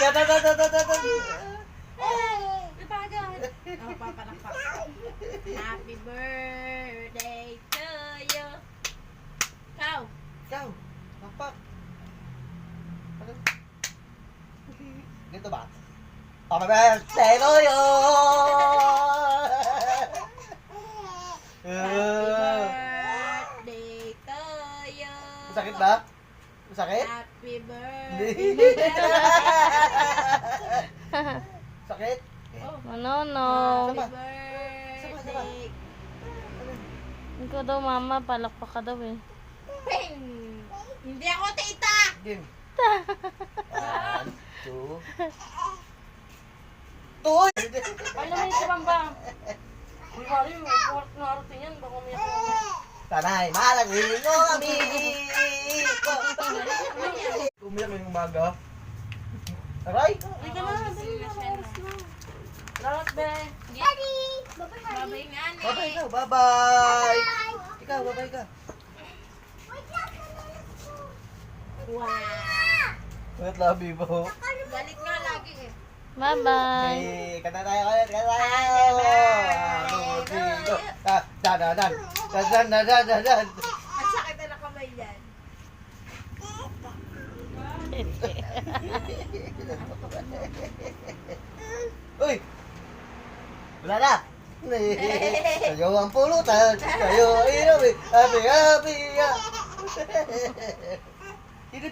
Oh, papalakpak. Happy birthday to you. Ikaw. Ikaw. Nakpak. Ano? Dito ba? Happy birthday to you! Birthday to you. Sakit ba? Sakit? Happy Hindi. birthday. Sakit? Ano, no. Sama. Happy Sama. birthday. Ikaw daw, mama, palakpak ka daw eh. Ping! Hindi ako tita! Game. 1, 2. Tuloy! Ay, naman yung sabang. Uy, Mari, narating yan. Baka may ako. Sana'y malagin mo kami. Umiyak ngayong umaga. Aray! Ay, ka na. Dali na. Oras na. Salamat, be. Daddy! Babay nga na Bye-bye ikaw. Bye-bye! Ikaw, bye-bye ka. Wow! Wait lang, Bibo. Galit nga lagi eh. Bye-bye. Hey, kanta tayo ulit. Kanta tayo! Bibo. Dan-dan-dan. Dan-dan-dan-dan-dan. Ang sakit na kamay yan. Uy! Wala na! Kayo ang pulutan, kayo ay rabi, happy, happy, Hidit!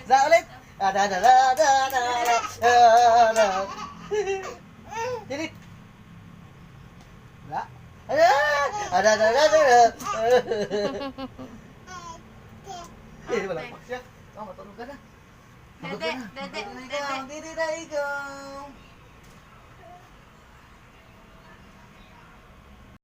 Sa ulit! Da-da-da-da-da-da-da-da. Hidit! Wala? Da-da-da-da-da. Walang paksa. Oh, matulog ka na. Dede, dede, dede. Dede na ikaw.